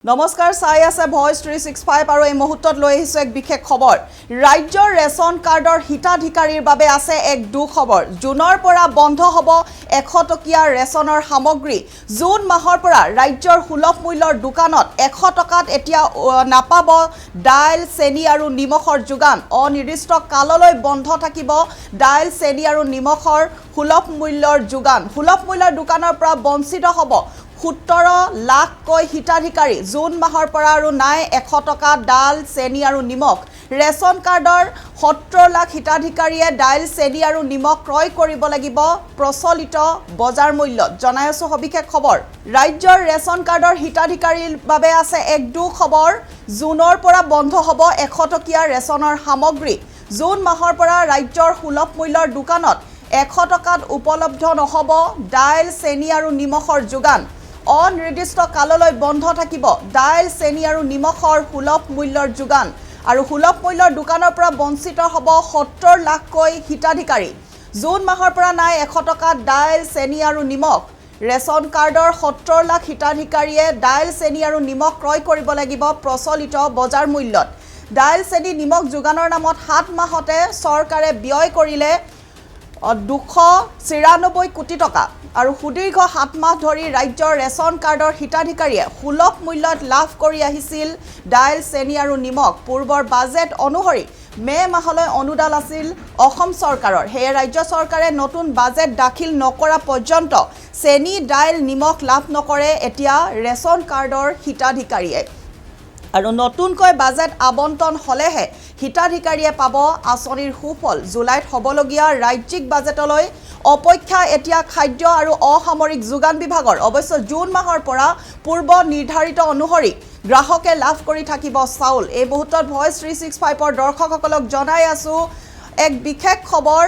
নমস্কাৰ চাই আছে ভয়েস 365 আৰু এই মুহূৰ্তত লৈ আহিছো এক বিশেষ খবৰ ৰাজ্যৰ ৰেচন কাৰ্ডৰ হিতাধিকাৰীৰ বাবে আছে এক দুখবৰ জুনৰ পৰা বন্ধ হ'ব 100 টকীয়া ৰেচনৰ সামগ্ৰী জুন মাহৰ পৰা ৰাজ্যৰ সুলভ মূল্যৰ দোকানত 100 টকাত এতিয়া নাপাব ডাইল চেনি আৰু নিমখৰ যোগান অনিৰ্দিষ্ট কাললৈ বন্ধ থাকিব ডাইল চেনি আৰু নিমখৰ সুলভ মূল্যৰ যোগান সুলভ মূল্যৰ দোকানৰ পৰা বঞ্চিত হ'ব 17 লাখকৈ হিতাধিকাৰী জুন মাহৰ পৰা আৰু নাই 100 টকা ডাল চেনি আৰু নিমখ ৰেচন কাৰ্ডৰ 17 লাখ হিতাধিকাৰীয়ে ডাইল চেনি আৰু নিমখ ক্ৰয় কৰিব লাগিব প্ৰচলিত বজাৰ মূল্যত জনাই আছো সবিশেষ খবৰ ৰাজ্যৰ ৰেচন কাৰ্ডৰ হিতাধিকাৰীৰ বাবে আছে এক দুখবৰ জুনৰ পৰা বন্ধ হ'ব 100 টকীয়া ৰেচনৰ সামগ্ৰী জুন মাহৰ পৰা ৰাজ্যৰ সুলভ মূল্যৰ দোকানত 100 টকাত উপলব্ধ নহব ডাইল চেনি আৰু নিমখৰ যোগান অনিৰ্দিষ্ট কাললৈ বন্ধ থাকিব ডাইল চেনি আৰু নিমখৰ সুলভ মূল্যৰ যোগান আৰু সুলভ মূল্যৰ দোকানৰ পৰা বঞ্চিত হ'ব 70 লাখকৈ হিতাধিকাৰী জুন মাহৰ পৰা নাই 100 টকা ডাইল চেনি আৰু নিমখ ৰেচন কাৰ্ডৰ 70 লাখ হিতাধিকাৰীয়ে ডাইল চেনি আৰু নিমখ ক্ৰয় কৰিব লাগিব প্ৰচলিত বজাৰ মূল্যত ডাইল চেনি নিমখ যোগানৰ নামত 7 মাহতে চৰকাৰে ব্যয় কৰিলে 294 কোটি টকা আৰু সুদীৰ্ঘ 7 মাহ ধৰি ৰাজ্যৰ ৰেচন কাৰ্ডৰ হিতাধিকাৰীয়ে সুলভ মূল্যত লাভ কৰি আহিছিল ডাইল চেনি আৰু নিমখ পূৰ্বৰ বাজেট অনুসৰি মে মাহলৈ অনুদান আছিল অসম চৰকাৰৰ হে ৰাজ্য চৰকাৰে নতুন বাজেট দাখিল নকৰা পৰ্যন্ত চেনি ডাইল নিমখ লাভ নকৰে এতিয়া ৰেচন কাৰ্ডৰ হিতাধিকাৰীয়ে আৰু নতুনকৈ বাজেট আবণ্টন হলেহে হিতাধিকাৰীয়ে পাব আঁচনিৰ সুফল জুলাইত হ'বলগীয়া ৰাজ্যিক বাজেটলৈ অপেক্ষা এতিয়া খাদ্য আৰু অসামৰিক যোগান বিভাগৰ অৱশ্য জুন মাহৰ পৰা পূৰ্ব নিৰ্ধাৰিত অনুসৰি গ্ৰাহকে লাভ কৰি থাকিব চাউল এই মুহূৰ্তত ভয়েস 365 দৰ্শকসকলক জনাই আছো এক বিশেষ খবৰ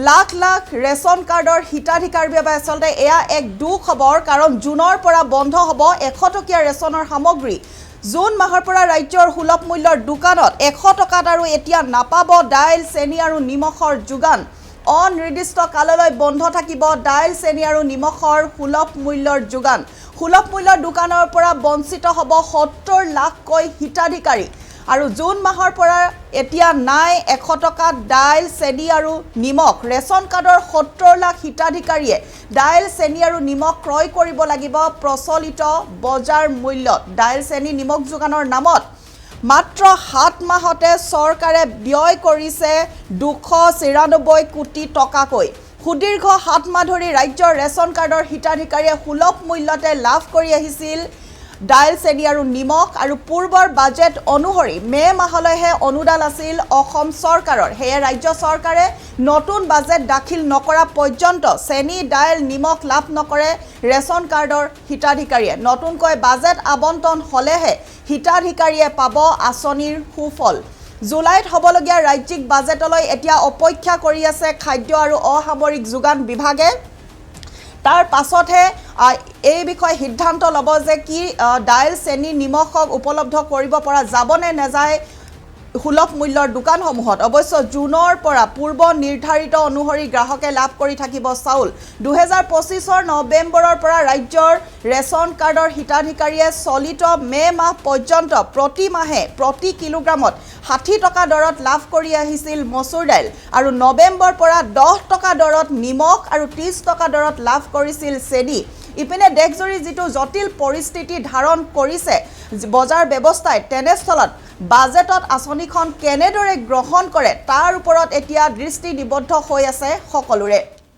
লাখ লাখ ৰেচন কাৰ্ডৰ হিতাধিকাৰীৰ বাবে আচলতে এয়া এক দুখবৰ কাৰণ জুনৰ পৰা বন্ধ হ'ব 100 টকীয়া ৰেচনৰ সামগ্ৰী জুন মাহৰ পৰা ৰাজ্যৰ সুলভ মূল্যৰ দোকানত 100 টকাত আৰু এতিয়া নাপাব ডাইল চেনি আৰু নিমখৰ যোগান অনিৰ্দিষ্ট কাললৈ বন্ধ থাকিব ডাইল চেনি আৰু নিমখৰ সুলভ মূল্যৰ যোগান সুলভ মূল্যৰ দোকানৰ পৰা বঞ্চিত হ'ব 70 লাখকৈ হিতাধিকাৰী আৰু জুন মাহৰ পৰা এতিয়া নাই 100 টকা ডাইল চেনি আৰু নিমখ ৰেচন কাৰ্ডৰ 70 লাখ হিতাধিকাৰীয়ে ডাইল চেনি আৰু নিমখ ক্ৰয় কৰিব লাগিব প্ৰচলিত বজাৰ মূল্যত ডাইল চেনি নিমখ যোগানৰ নামত মাত্ৰ 7 মাহতে চৰকাৰে ব্যয় কৰিছে 294 কোটি টকাকৈ সুদীৰ্ঘ 7 মাহ ধৰি ৰাজ্যৰ ৰেচন কাৰ্ডৰ হিতাধিকাৰীয়ে সুলভ মূল্যতে লাভ কৰি আহিছিল ডাইল চেনি আৰু নিমখ আৰু পূৰ্বৰ বাজেট অনুসৰি মে মাহলৈহে অনুদান আছিল অসম চৰকাৰৰ হে ৰাজ্য চৰকাৰে নতুন বাজেট দাখিল নকৰা পৰ্যন্ত চেনি ডাইল নিমখ লাভ নকৰে ৰেচন কাৰ্ডৰ হিতাধিকাৰীয়ে নতুনকৈ বাজেট আবণ্টন হলেহে হিতাধিকাৰীয়ে পাব আঁচনিৰ সুফল জুলাইত হ'বলগীয়া ৰাজ্যিক বাজেটলৈ এতিয়া অপেক্ষা কৰি আছে খাদ্য আৰু অসামৰিক যোগান বিভাগে তাৰ পাছতহে এই বিষয়ে সিদ্ধান্ত ল'ব যে কি ডাইল চেনি নিমখক উপলব্ধ কৰিব পৰা যাবনে নাযায় সুলভ মূল্যৰ দোকানসমূহত অৱশ্য জুনৰ পৰা পূৰ্ব নিৰ্ধাৰিত অনুসৰি গ্ৰাহকে লাভ কৰি থাকিব চাউল 2025 নৱেম্বৰৰ পৰা ৰাজ্যৰ ৰেচন কাৰ্ডৰ হিতাধিকাৰীয়ে চলিত মে মাহ পৰ্যন্ত প্ৰতি মাহে প্ৰতি কিলোগ্ৰামত 60 টকা দৰত লাভ কৰি আহিছিল মচুৰ দাইল আৰু নৱেম্বৰ পৰা 10 টকা দৰত নিমখ আৰু 30 টকা দৰত লাভ কৰিছিল চেনি ইপিনে দেশজুৰি যেটো জটিল পৰিস্থিতি ধাৰণ কৰিছে বজাৰ ব্যৱস্থাই তেনেস্থলত বাজেটত আঁচনিখন কেনেদৰে গ্ৰহণ কৰে তাৰ ওপৰত এতিয়া দৃষ্টি নিবদ্ধ হৈ আছে সকলোৰে